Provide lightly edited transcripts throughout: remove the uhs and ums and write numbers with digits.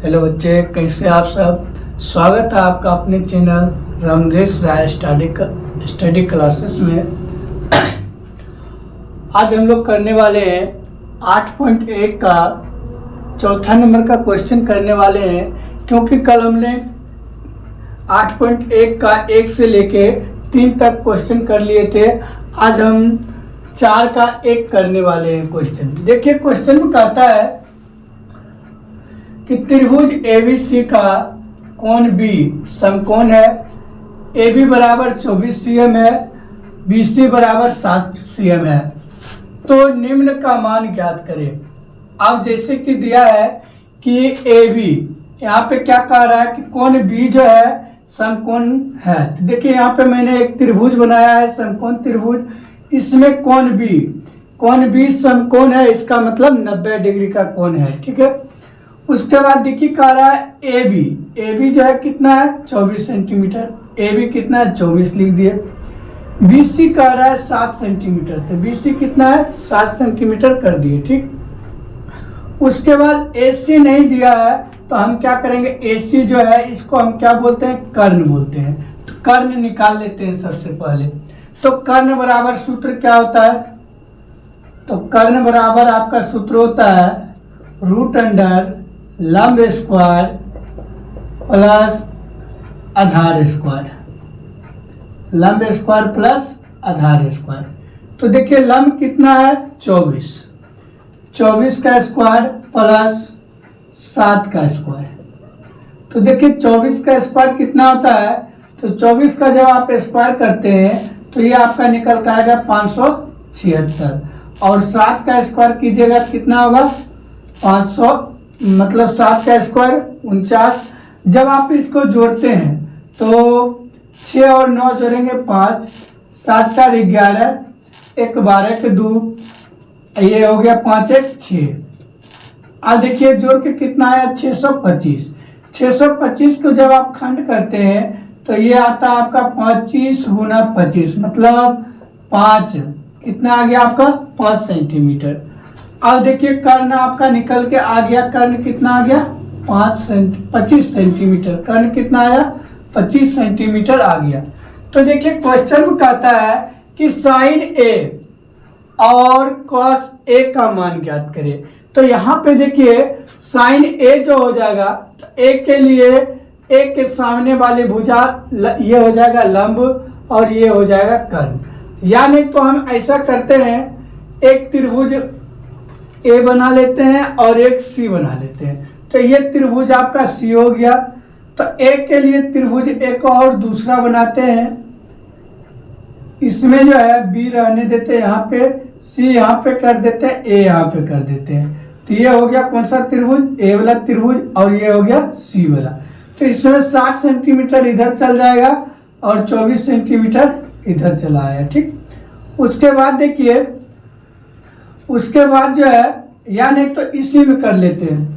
Hello बच्चे, कैसे आप सब। स्वागत है आपका अपने चैनल रमदेश राय स्टडी क्लासेस में। आज हम लोग करने वाले हैं 8.1 का चौथा नंबर का क्वेश्चन करने वाले हैं, क्योंकि कल हमने 8.1 का 1 से लेके 3 तक क्वेश्चन कर लिए थे। आज हम 4 का 1 करने वाले हैं क्वेश्चन। देखिए क्वेश्चन में कहता है कि त्रिभुज ABC का कोण B समकोण है। AB बराबर 24 cm है, BC बराबर 7 cm है, तो निम्न का मान ज्ञात करें। अब जैसे कि दिया है कि AB, यहाँ पे क्या कह रहा है कि कोण B जो है समकोण है। तो देखिए यहाँ पे मैंने एक त्रिभुज बनाया है, समकोण त्रिभुज। इसमें कोण B समकोण है, इसका मतलब 90 डिग्री का कोण है। ठीक है। उसके बाद देखिए कह रहा है AB जो है कितना है 24 सेंटीमीटर। AB कितना है 24 लिख दिए। BC कह रहा है 7 सेंटीमीटर, तो BC कितना है 7 सेंटीमीटर कर दिए। ठीक। उसके बाद AC नहीं दिया है, तो हम क्या करेंगे, AC जो है इसको हम क्या बोलते हैं, कर्ण बोलते हैं। तो कर्ण निकाल लेते हैं सबसे पहले। तो कर्ण बराबर सूत्र क्या होता है, तो कर्ण बराबर आपका सूत्र होता है √अंडर लंब स्क्वायर प्लस आधार स्क्वायर, लंब स्क्वायर प्लस आधार स्क्वायर। तो देखिए लंब कितना है 24 का स्क्वायर प्लस 7 का स्क्वायर। तो देखिए 24 का स्क्वायर कितना होता है, तो 24 का जब आप स्क्वायर करते हैं तो ये आपका निकल कर आएगा 576, और 7 का स्क्वायर कीजिएगा कितना होगा 500, मतलब 7 का स्क्वायर 49। जब आप इसको जोड़ते हैं तो 6 और 9 जोड़ेंगे 5, 7 4 11, 1 12 के 2, ये हो गया 5 1 6। अब देखिए जोड़ के कितना आया 625। 625 को जब आप खंड करते हैं तो ये आता है आपका 25 गुना 25, मतलब 5, कितना आ गया आपका 5 सेंटीमीटर। अब देखिए कर्ण आपका निकल के आ गया, कर्ण कितना आ गया 25 सेंटीमीटर। कर्ण कितना आया 25 सेंटीमीटर आ गया। तो देखिए क्वेश्चन में कहता है कि साइन A और कॉस A का मान ज्ञात करें। तो यहाँ पे देखिए साइन A जो हो जाएगा, तो A के लिए A के सामने वाली भुजा ये हो जाएगा लंब और ये हो जाएगा कर्ण। यानी तो हम ऐसा करते हैं, एक त्रिभुज A बना लेते हैं और एक C बना लेते हैं। तो ये त्रिभुज आपका C हो गया। तो A के लिए त्रिभुज एक और दूसरा बनाते हैं। इसमें जो है B रहने देते हैं यहाँ पे, C यहाँ पे कर देते हैं, A यहाँ पे कर देते हैं। तो ये हो गया कौन सा त्रिभुज, A वाला त्रिभुज, और ये हो गया C वाला। तो इसमें 60 सेंटीमीटर इधर चल जाएगा और 24 सेंटीमीटर इधर चला आया। ठीक। उसके बाद देखिए, उसके बाद जो है यानी तो इसी में कर लेते हैं,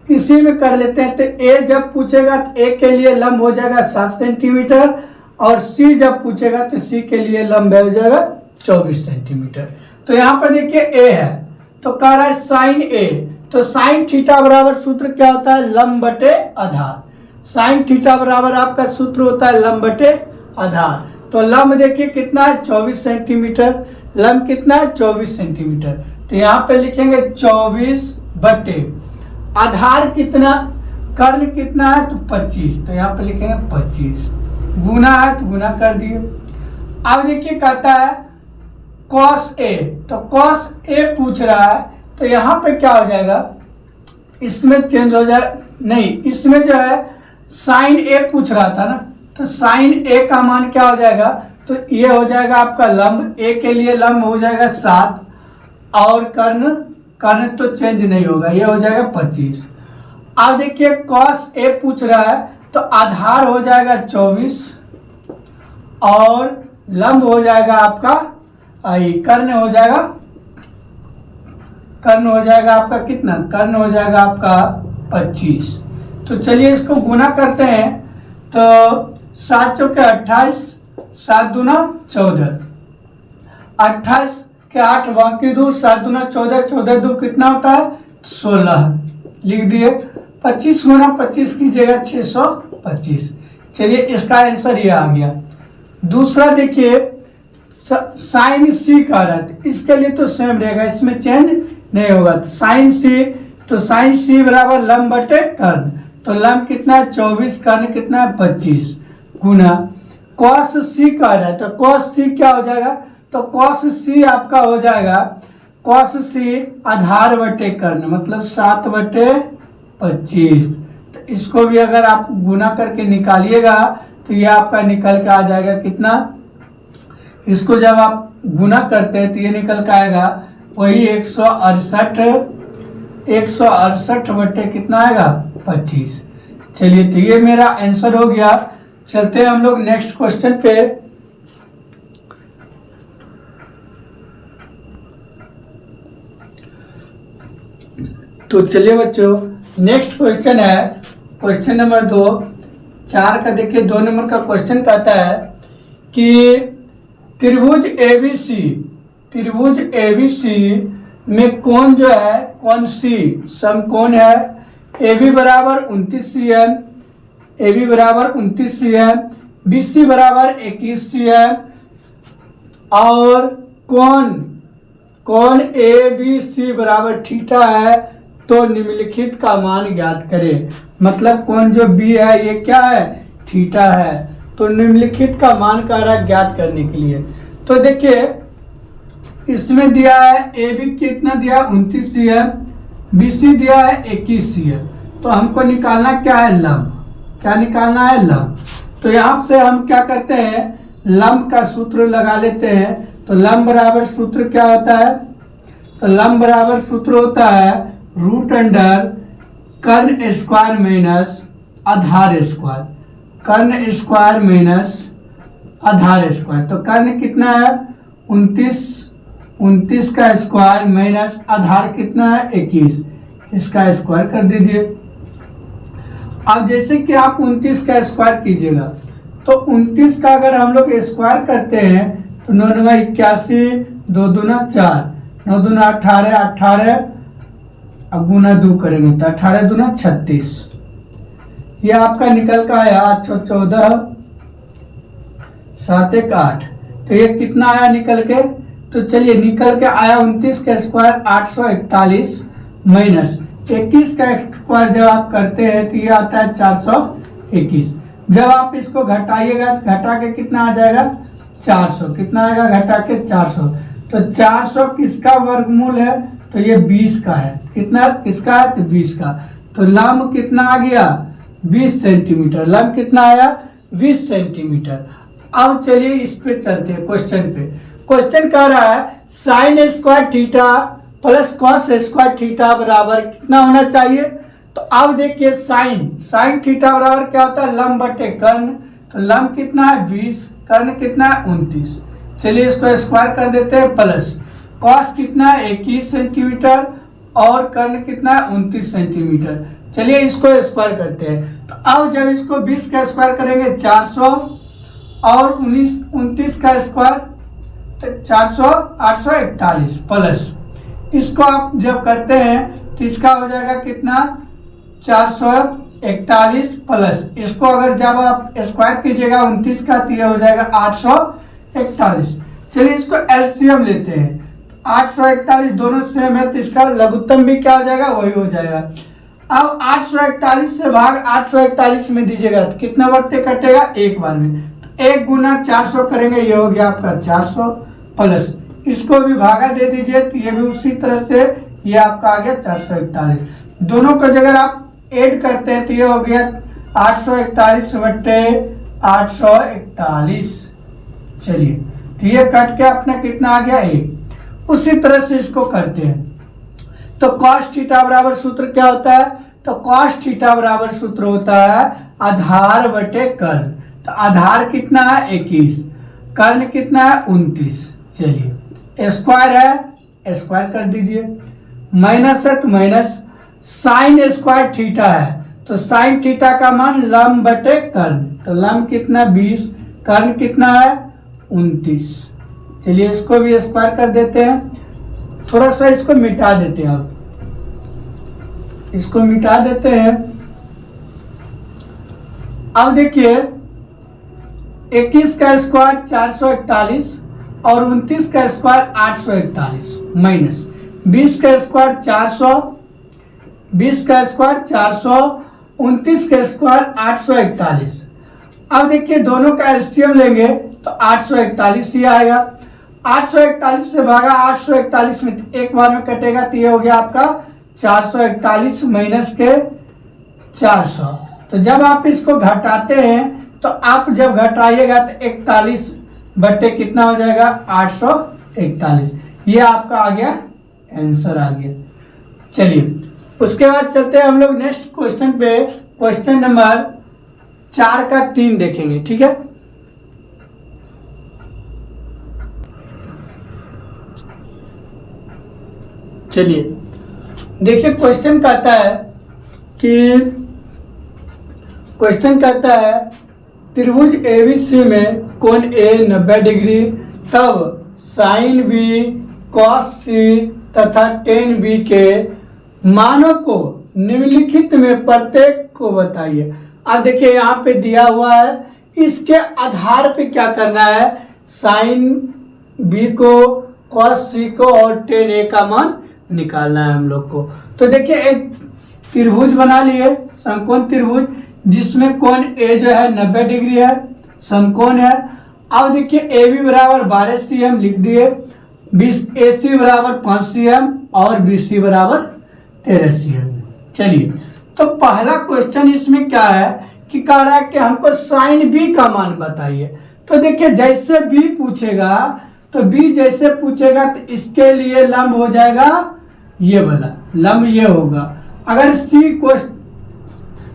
इसी में कर लेते हैं। तो A जब पूछेगा तो A के लिए लंब हो जाएगा 7 सेंटीमीटर, और C जब पूछेगा तो C के लिए लंब हो जाएगा 24 सेंटीमीटर। तो यहाँ पर देखिए A है, तो कह रहा है साइन A। तो साइन थीटा बराबर सूत्र क्या होता है, लंब बटे आधार। साइन थीटा बराबर आपका सूत्र होता है लंब बटे आधार। तो लंब देखिए कितना है 24 सेंटीमीटर, लंब कितना है 24 सेंटीमीटर। तो यहाँ पे लिखेंगे 24 बटे आधार कितना, कर्ण कितना है तो 25, तो यहाँ पे लिखेंगे 25, गुना है तो गुना कर दिए। अब देखिए कहता है cos A, तो cos A पूछ रहा है, तो यहाँ पे क्या हो जाएगा, इसमें चेंज हो जाए, नहीं इसमें जो है साइन A पूछ रहा था ना, तो साइन A का मान क्या हो जाएगा, तो ये हो जाएगा आपका लंब। A के लिए लंब हो जाएगा 7, और कर्ण तो चेंज नहीं होगा, ये हो जाएगा 25। अब देखिए cos A पूछ रहा है, तो आधार हो जाएगा 24 और लंब हो जाएगा आपका कर्ण हो जाएगा आपका कितना, कर्ण हो जाएगा आपका 25। तो चलिए इसको गुना करते हैं। तो 7 चौके 28, 7 दूना 14, 28 के 8 बाकी 2, 7 दूना 14, 14 2 कितना होता है 16, लिख दिए। 25 गुना 25 की जगह 625। चलिए इसका आंसर ये आ गया। दूसरा देखिए साइन सी का रहा, इसके लिए तो सेम रहेगा, इसमें चेंज नहीं होगा। साइन सी, तो साइन सी बराबर लंब बटे कर्ण, तो लंब कितना है 24, कर्ण कितना है 25 गुना कॉस सी का रहा है, तो कॉस सी क्या हो जाएगा, तो कॉस सी आपका हो जाएगा कॉस सी आधार बटे कर्ण, मतलब 7/25। तो इसको भी अगर आप गुना करके निकालिएगा तो ये आपका निकल के आ जाएगा कितना, इसको जब आप गुना करते हैं तो ये निकल के आएगा वही 168 बटे कितना आएगा 25। चलिए तो ये मेरा आंसर हो गया। चलते हैं हम लोग नेक्स्ट क्वेश्चन पे। तो चलिए बच्चों नेक्स्ट क्वेश्चन है क्वेश्चन नंबर 2, 4 का देखिए 2 नंबर का क्वेश्चन कहता है कि त्रिभुज ABC में कोण जो है कोण सी समकोण है, AB बराबर 29 cm, AB बराबर 29 cm, BC बराबर 21 cm और कोण ABC बराबर थीटा है, तो निम्नलिखित का मान ज्ञात करें। मतलब कोण जो B है ये क्या है थीटा है, तो निम्नलिखित का मान कार्य ज्ञात करने के लिए। तो देखिए इसमें दिया है AB कितना दिया 29 cm, BC दिया है 21 cm, तो हमको निकालना क्या है लंब, क्या निकालना है लंब। तो यहाँ से हम क्या करते हैं लंब का सूत्र लगा लेते हैं। तो लंब बराबर सूत्र क्या होता है, तो लंब बराबर सूत्र होता है रूट अंडर कर्ण स्क्वायर माइनस आधार स्क्वायर, कर्ण स्क्वायर माइनस आधार स्क्वायर। तो कर्ण कितना है 29 का स्क्वायर माइनस आधार कितना है 21, इसका स्क्वायर कर दीजिए। अब जैसे कि आप 29 का स्क्वायर कीजिएगा तो 29 का अगर हम लोग स्क्वायर करते हैं तो 9 9 81, 2 दूना 4, 9 दूना 18, 18 अब गुना 2 करेंगे तो 18 दूना 36, ये आपका निकल का आया 8 14 7 1 8। तो ये कितना आया निकल के, तो चलिए निकल के आया 29 का स्क्वायर 841 माइनस 21 का स्क्वायर जब आप करते हैं तो ये आता है 421। जब आप इसको घटाइएगा तो घटा के कितना आ जाएगा 400, कितना आएगा घटा के 400। तो 400 किसका वर्गमूल है, तो ये 20 का है, कितना किसका है तो 20 का। तो लंब कितना आ गया 20 सेंटीमीटर, लंब कितना आया 20 सेंटीमीटर। अब चलिए इस पे चलते हैं क्वेश्चन पे। क्वेश्चन कह रहा है sine square theta plus cos square theta बराबर कितना होना चाहिए। तो अब देखिए साइन थीटा बराबर क्या होता है लंब बटे कर्ण, तो लंब कितना है 20, कर्ण कितना है 29। चलिए इसको स्क्वायर कर देते हैं, प्लस कॉस कितना है 21 सेंटीमीटर और कर्ण कितना है 29 सेंटीमीटर। चलिए इसको स्क्वायर करते हैं। तो अब जब इसको 20 का स्क्वायर करेंगे 400 और 29 का स्क्वायर तो 400 841 प्लस इसको आप जब करते हैं तो इसका हो जाएगा कितना 441 प्लस इसको अगर जब आप स्क्वायर कीजिएगा 29 का तो यह हो जाएगा 841। चलिए इसको एलसीएम लेते हैं, 841 दोनों सेम है तो इसका लघुत्तम भी क्या हो जाएगा वही हो जाएगा। अब 841 से भाग 841 में दीजिएगा तो कितना बट्टे कटेगा एक बार में, तो 1 गुना 400 करेंगे, ये हो गया आपका 400 प्लस इसको भी भागा दे दीजिए तो ये भी उसी तरह से ये आपका आ गया 441। दोनों को अगर आप ऐड करते हैं तो ये हो गया 841 बट्टे 841। चलिए तो ये कट के अपना कितना आ गया 1। उसी तरह से इसको करते हैं तो cos थीटा बराबर सूत्र क्या होता है, तो cos थीटा बराबर सूत्र होता है आधार बटे कर्ण। तो आधार कितना है 21, कर्ण कितना है 29। चलिए स्क्वायर है स्क्वायर कर दीजिए, माइनस है तो माइनस, साइन स्क्वायर थीटा है तो साइन थीटा का मान लंब बटे कर्ण, तो लंब कितना 20, कर्ण कितना है 29। चलिए इसको भी स्क्वायर कर देते हैं, थोड़ा सा इसको मिटा देते हैं, अब इसको मिटा देते हैं अब देखिए 21 का स्क्वायर 441 और 29 का स्क्वायर 841 माइनस 20 का स्क्वायर 400, 20 का स्क्वायर 400, 29 का स्क्वायर 841। अब देखिए दोनों का एलसीएम लेंगे तो 841 ही आएगा। 841 से भागा 841 में एक बार में कटेगा तो ये हो गया आपका 441 माइनस के 400। तो जब आप इसको घटाते हैं तो आप जब घटाइएगा तो 41 बटे कितना हो जाएगा 841। ये आपका आ गया आंसर आ गया। चलिए उसके बाद चलते हैं हम लोग नेक्स्ट क्वेश्चन पे। क्वेश्चन नंबर 4 का 3 देखेंगे, ठीक है। चलिए देखिए क्वेश्चन कहता है त्रिभुज एबीसी में कोण ए 90 डिग्री, तब साइन बी, कॉस सी तथा टेन बी के मानों को निम्नलिखित में प्रत्येक को बताइए। अब देखिए यहाँ पे दिया हुआ है, इसके आधार पे क्या करना है, साइन बी को, कॉस सी को और टेन ए का मान निकालना है हम लोग को। तो देखिए एक त्रिभुज बना लिए, समकोण त्रिभुज, जिसमें कोण ए जो है 90 डिग्री है, समकोण है। अब देखिए ए बी बराबर 12 cm लिख दिए, ए सी बराबर 5 cm और बी सी बराबर 13 cm। चलिए तो पहला क्वेश्चन इसमें क्या है कि कह रहा है कि हमको साइन बी का मान बताइए। तो देखिए जैसे बी पूछेगा तो बी जैसे पूछेगा तो इसके लिए लंब हो जाएगा ये वाला, लंब ये होगा। अगर सी को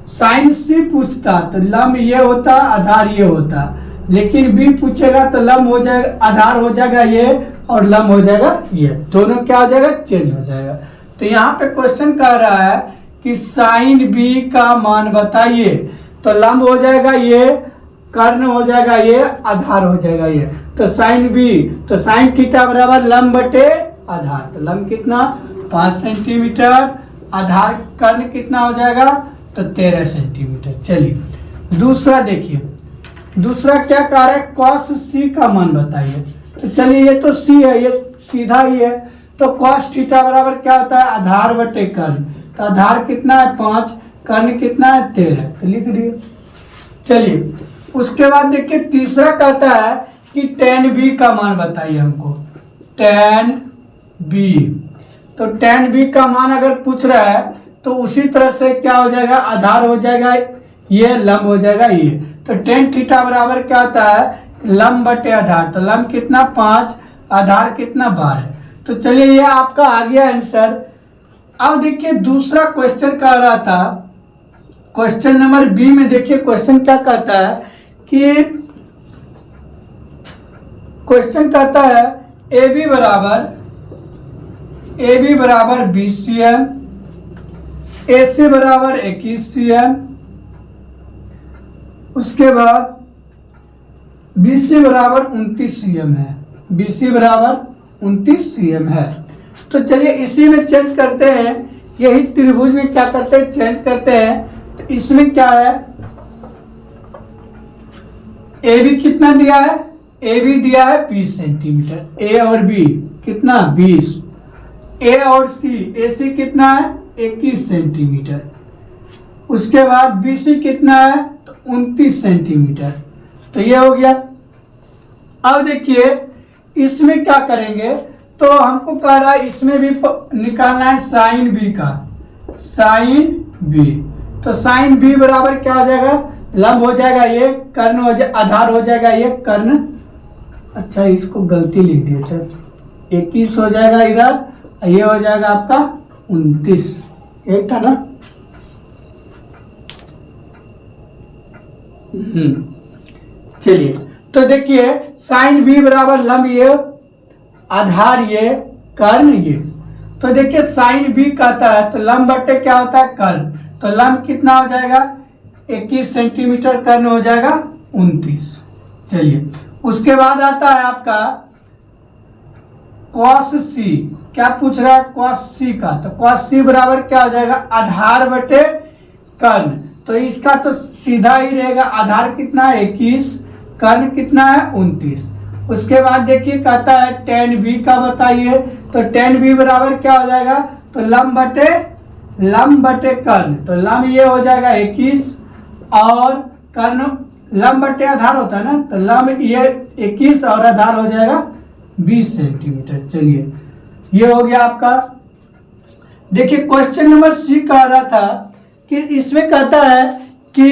साइन सी पूछता तो लंब ये होता, आधार ये होता, लेकिन बी पूछेगा तो लंब हो जाएगा, आधार हो जाएगा ये और लंब हो जाएगा ये, दोनों क्या हो जाएगा, चेंज हो जाएगा। तो यहाँ पे क्वेश्चन कह रहा है कि साइन बी का मान बताइए। तो लंब हो जाएगा ये, कर्ण हो जाएगा ये, आधार हो जाएगा ये। तो साइन बी, तो साइन थीटा बराबर लंब बटे आधार। तो लंब कितना 5 सेंटीमीटर, आधार कर्ण कितना हो जाएगा तो 13 सेंटीमीटर। चलिए दूसरा देखिए, दूसरा क्या कह रहा है, कॉस सी का मान बताइए। तो चलिए ये तो सी है, ये सीधा ही है। तो कॉस थीटा बराबर क्या होता है, आधार बटे कर्ण। तो आधार कितना है 5, कर्ण कितना है 13, तो लिख दिए। चलिए उसके बाद देखिए तीसरा कहता है कि टेन बी का मान बताइए हमको, टेन बी। तो टेन बी का मान अगर पूछ रहा है तो उसी तरह से क्या हो जाएगा, आधार हो जाएगा ये, लंब हो जाएगा ये। तो टेन थीटा बराबर क्या होता है, लंब बटे आधार। तो लंब कितना 5, आधार कितना 12। तो चलिए ये आपका आ गया आंसर। अब देखिए दूसरा क्वेश्चन कह रहा था, क्वेश्चन नंबर बी में देखिए क्वेश्चन क्या कहता है कि क्वेश्चन कहता है ए बी बराबर 20 cm, ए सी बराबर 21 cm, उसके बाद बी सी बराबर 29 cm है, बी सी बराबर 29 cm है। तो चलिए इसी में चेंज करते हैं, यही त्रिभुज में क्या करते हैं, चेंज करते हैं। तो इसमें क्या है, ए बी कितना दिया है, ए बी दिया है 20 सेंटीमीटर, ए और बी कितना 20, ए और सी, ए सी कितना है 21 सेंटीमीटर, उसके बाद बी सी कितना है तो 29 सेंटीमीटर। तो ये हो गया। अब देखिए इसमें क्या करेंगे, तो हमको कह रहा है इसमें भी निकालना है साइन बी का, साइन बी। तो साइन बी बराबर क्या हो जाएगा, लंब हो जाएगा ये, कर्ण हो जाएगा, आधार हो जाएगा ये, कर्ण। अच्छा इसको गलती लिख दिया था, 21 हो जाएगा इधर, ये हो जाएगा आपका 29, एक था ना। चलिए तो देखिए साइन बी बराबर लंब ये, आधार ये, कर्ण ये। तो देखिए साइन बी कहता है तो लंब बटे क्या होता है, कर्ण। तो लंब कितना हो जाएगा 21 सेंटीमीटर, कर्ण हो जाएगा 29। चलिए उसके बाद आता है आपका कॉस सी। क्या पूछ रहा है, कॉस सी का। तो कॉस सी बराबर क्या हो जाएगा, आधार बटे कर्ण। तो इसका तो सीधा ही रहेगा। आधार कितना है 21, कर्ण कितना है 29। उसके बाद देखिए कहता है tan b का बताइए, तो tan b बराबर क्या हो जाएगा, तो लंब बटे कर्ण, तो लंब ये हो जाएगा 21 और कर्ण लंब बटे आधार होता है ना, तो लंब ये 21 और आधार हो जाएगा 20 सेंटीमीटर। चलिए ये हो गया आपका। देखिए क्वेश्चन नंबर सी कह रहा था कि इसमें कहता है कि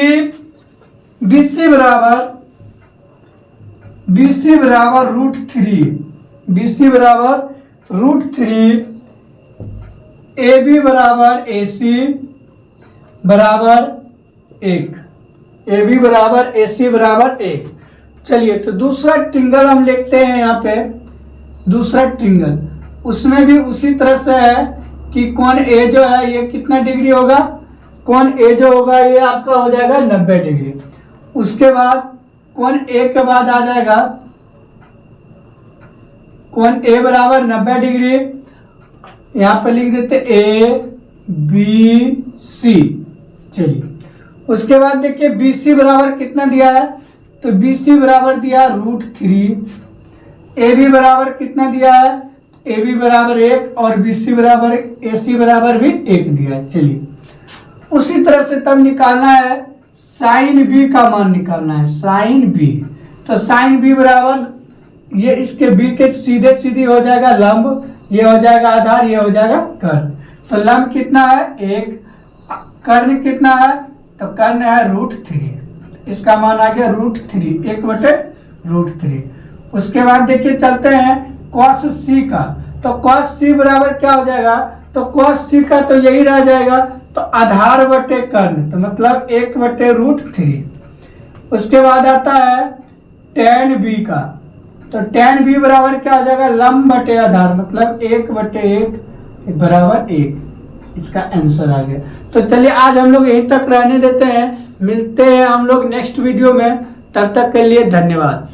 BC बराबर √3, BC बराबर √3, AB बराबर AC बराबर 1, AB बराबर AC बराबर 1। चलिए तो दूसरा ट्रिंगल हम लिखते हैं यहाँ पे, दूसरा ट्रिंगल, उसमें भी उसी तरह से है कि कोण A जो है ये कितना डिग्री होगा, कोण A जो होगा ये आपका हो जाएगा 90 डिग्री। उसके बाद कोण A के बाद आ जाएगा कोण A बराबर 90 डिग्री, यहाँ पर लिख देते ABC। चलिए उसके बाद देखिए BC बराबर कितना दिया है, तो BC बराबर दिया √3, AB बराबर कितना दिया है, AB बराबर 1 और BC बराबर AC बराबर भी 1 दिया है। चलिए उसी तरह से तब निकालना है साइन B का मान निकालना है, साइन B। तो साइन B बराबर ये इसके B के सीधे सीधी हो जाएगा लंब, ये हो जाएगा आधार, ये हो जाएगा कर्ण। तो लंब कितना है 1, कर्ण कितना है, तो कर्ण है √3, इसका मान आ गया √3, 1/√3। उसके बाद देखिए चलते हैं cos C का, तो cos C बराबर क्या हो जाएगा, तो cos C का तो यही रह जाएगा, तो आधार बटे कर्ण, तो मतलब 1/√3। उसके बाद आता है tan B का, तो tan B बराबर क्या हो जाएगा, लंब बटे आधार, मतलब 1/1 बराबर 1। इसका आंसर आ गया। तो चलिए आज हम लोग यहीं तक रहने देते हैं, मिलते हैं हम लोग नेक्स्ट वीडियो में, तब तक के लिए धन्यवाद।